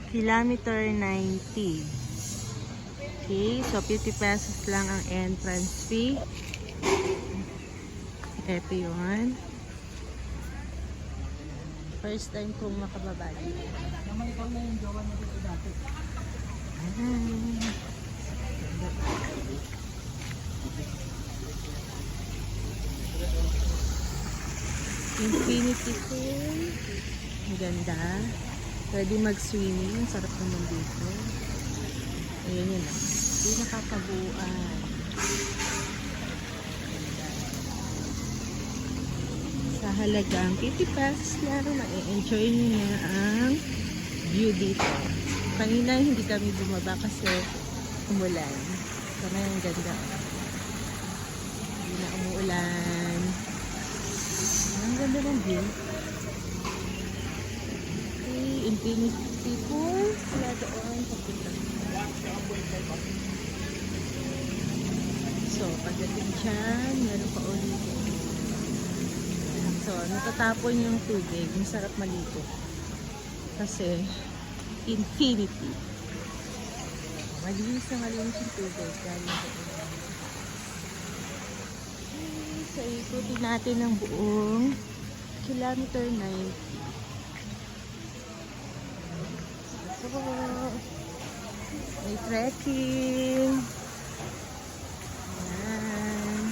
Kilometer 90. Okay, so 50 pesos lang ang entrance fee. Ito yun. First time kong makababa dito. Naman ikaw na yung jowa niya dito dati. Infinity pool. Ang ganda. Pwede mag-swimming. Ang sarap naman dito. Ayan yun lang. Hindi nakakabuuan. Sa halagang 50 pesos lang, ma-enjoy nyo na ang view dito. Kanina hindi kami bumaba kasi umulan. So ngayon ganda. Hindi na umuulan. Ang ganda ng view. Okay, infinity pool. Wala doon. Papunta. So, pagdating dyan, meron pa ulit. So, natatapon yung tubig. Ang sarap maligo. Kasi, infinity. Malinis na malinis yung tubig. Galing doon. So, ikutin natin ang buong kilometer 90. So, may trekking. Ayan.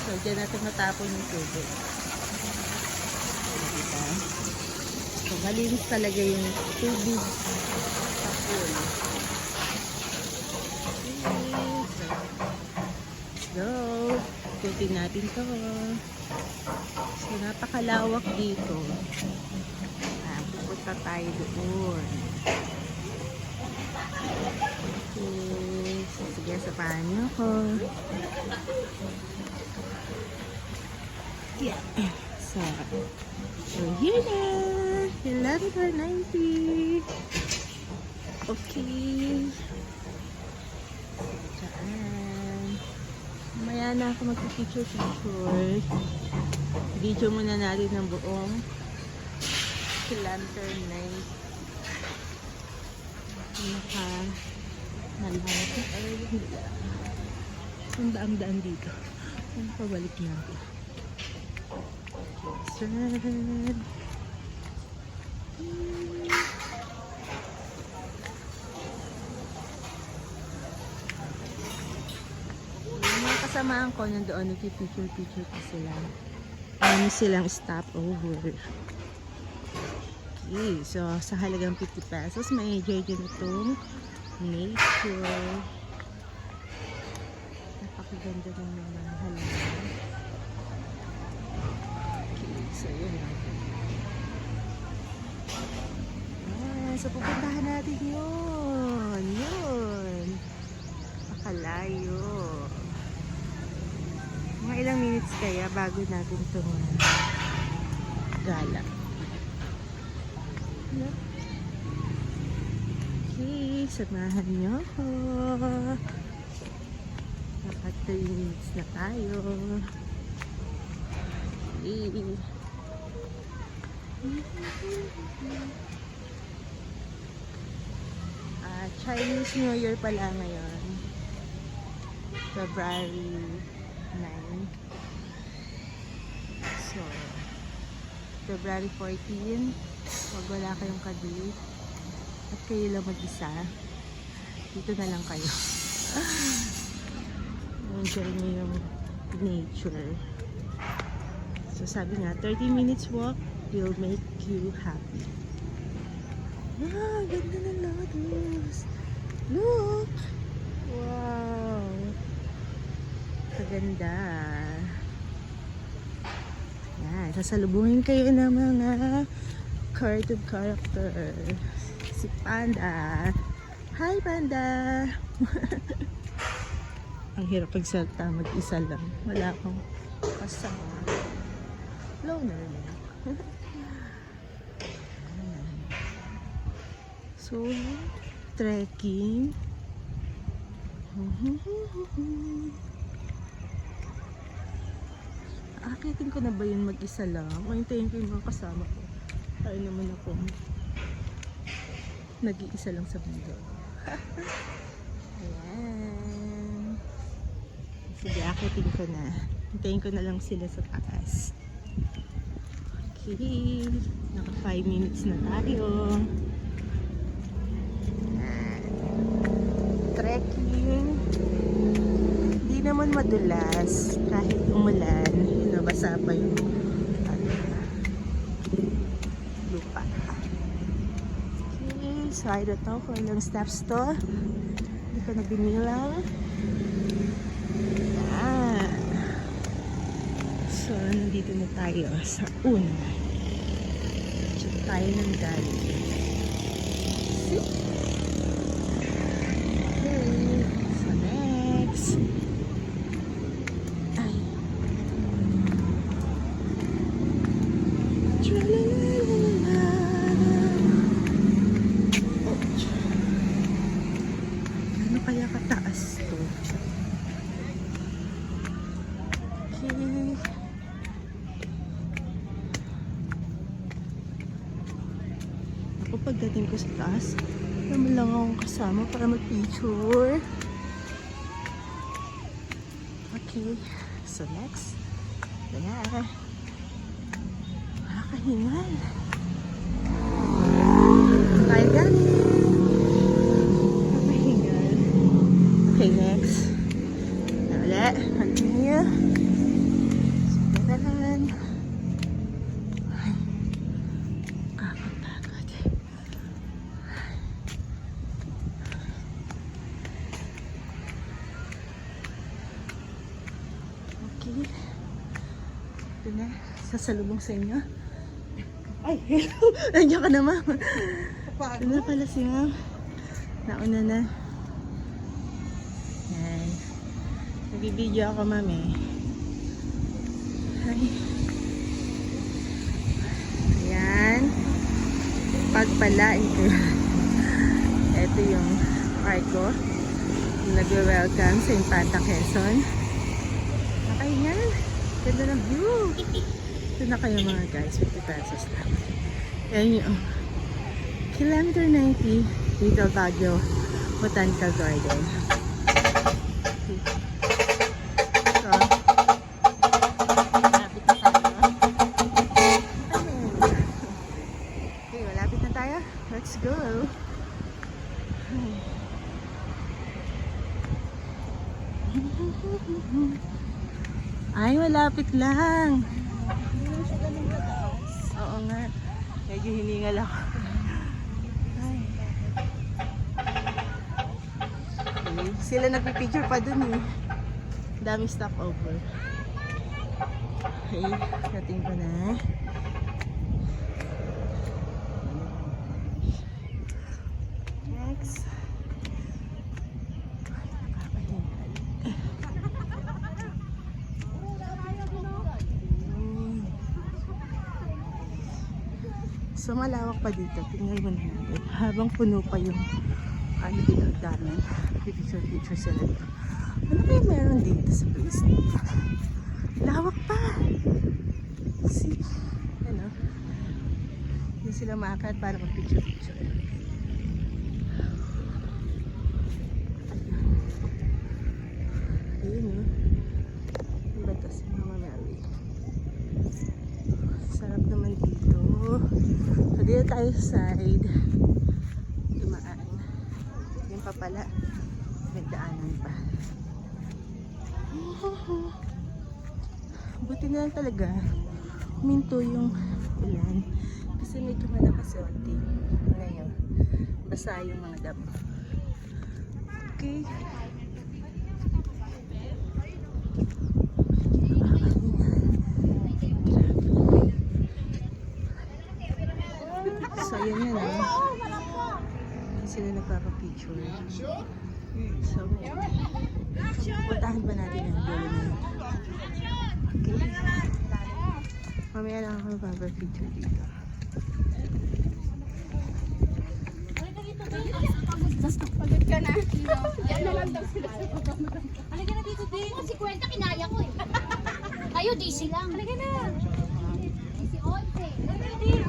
So, dyan natin matapon yung tubig. Diba? So, malinis talaga yung tubig sa pool. Okay. So, let's go. Ikutin natin to. So, napakalawak dito. Pupunta tayo doon. Okay. So, sige, sapahan niyo ako. Yeah. So, we're here na. Kilometer 90. Okay. Diyan. Mamaya na ako magpipicture-picture. Video muna natin ng buong kilometer 90. Malawak na area nila. Ang daang-daan dito. Ang pabalik natin. Sad. Yung mga kasamaan ko nandoon, nagpipicture-picture pa sila. Ano silang stopover. Okay, so sa halagang 50 pesos, may enjoy din itong nature. Napakaganda ng mga halaman. Okay, so yun lang. So pupuntahan natin yun. Yun. Napakalayo. Mga ilang minutes kaya bago natin itong gala. Okay, samahan niyo ako. Naka 3 minutes na tayo. Okay. Chinese New Year pala ngayon. February 9. So, February 14. Wag wala kayong kabit at kayo lang mag-isa, dito na lang kayo. Enjoy nyo yung nature. So sabi nga, 30 minutes walk will make you happy. Ganda ng lotus. Look! Wow! Kaganda. Yan, sasalubungin kayo ng mga cartoon character. Si Panda. Hi, Panda! Ang hirap pagsalta, mag-isa lang. Wala akong kasama. Loner lang. So, trekking. Akitin ko na ba yun mag-isa lang? O hintayin ko yung mga kasama ko. Tayo naman ako Nag-iisa lang sa mundo. Ayan. Sige, akitin ko na. Hintayin ko na lang sila sa taas. Okay. Naka 5 minutes na tayo. Ayan. Trekking. Hindi naman madulas. Kahit umulan, nabasa pa yung lupa. Okay, so I don't know kung ilang steps to. Hindi ko na binilang. Ayan. So, nandito na tayo sa una. Check tayo ng galing. See? Okay. So, next. Ay. Tra-la-la-la-la. Ano kaya kataas to? Okay. Ako pagdating ko sa taas, naman lang akong kasama para mag-picture. Okay. So next. Ayan. Nakakahingal. Tayo galing. Nakakahingal. Okay, next. Na ulit. Continue. Sundaran. Ay. Kakapagod. Okay. Ito na. Sasalubong sa inyo. Ay, hello. Nandiyan ka na, ma'am. Ito na pala si ma'am. Nauna na. Yan. Nagbibideo ako, ma'am eh. Ay. Ayan. Pagpalain ko. Ito yung art ko. Nag-welcome sa Infanta Quezon. Nakahingan. Ganda ng view. Ito na kayo mga guys. 50 pesos lang. Ayan yung Kilometer 90 Little Baguio Botanical Garden. Okay. So, malapit na tayo. Okay, malapit na tayo. Let's go. Ay, malapit lang. Oo nga. Medyo hiningal ako. Ay. Okay. Sila nagpipicture pa dun eh. Dami stopover. Okay. Dating ko na. Next. So malawak pa dito, tingnan mo na natin. Habang puno pa yung dinagdanan, picture sila dito. Ano kaya meron dito sa place dito? Lawak pa! See? Ano? Hindi sila maakat para mag-picture. Ayun o. Ang bata si Mama Mary. Sarap naman dito. So dito tayo sa side. Dumaan. Yan pa pala. May daanan pa. Buti na lang talaga. Minto yung ulan. Kasi medyo malakas onti. Ngayon. Basa yung mga damo. Okay. So, yun yun eh. Sila nagpapapicture. So, puntahan ba natin yung dulo na yun? Okay. Mamaya lang ako magpapapicture dito. Pagod ka na. Yan na lang daw sila. Halika na dito din. Si Kwenta kinaya ko eh. Kayo, DC lang. Halika na. DC 11. Halika din.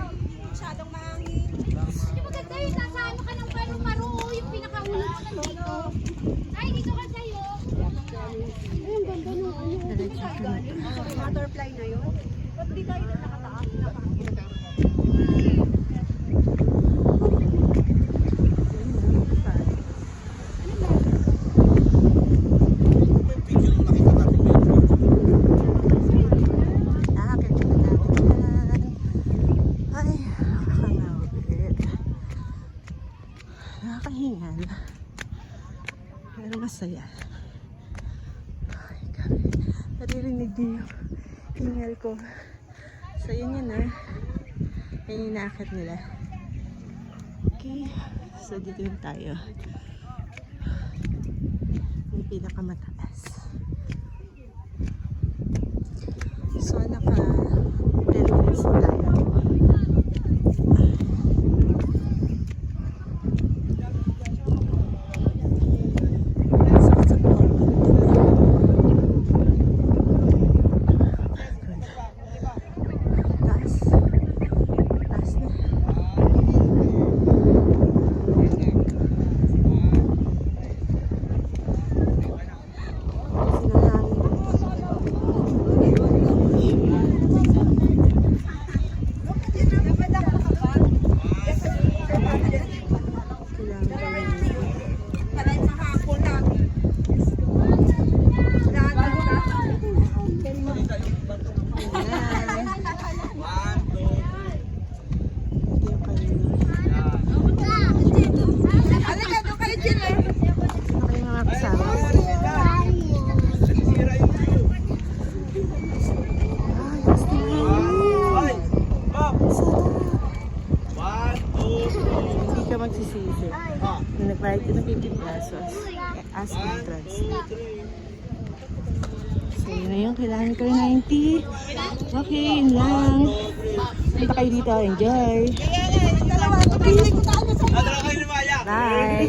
Masyadong mahangin. Hindi maganda yun. Nasa ano ka ng Ay, dito ka sa'yo. Ay, ang ganda nung ano. Diretso ka na. Butterfly na yun. Ba't di tayo na nakataas? Nakakit ka na natin. Ay, nakakangawit. Nakakahingal. Pero masaya. Ay, grabe. Naririnig niyo yung hingal ko. So, yun yun ah. Yan yung inaakit nila. Okay. So, dito yun tayo. Yung pinakamataas. So, naka 10 minutes na tayo. Saksak mo. Taas. Taas na. Hindi ka magsisisi. Nung nagbayad ka ng 50 pesos, ask entrance. So, yun na yung kilometer 90. Okay, yun lang. Punta kayo dito. Enjoy. Bye.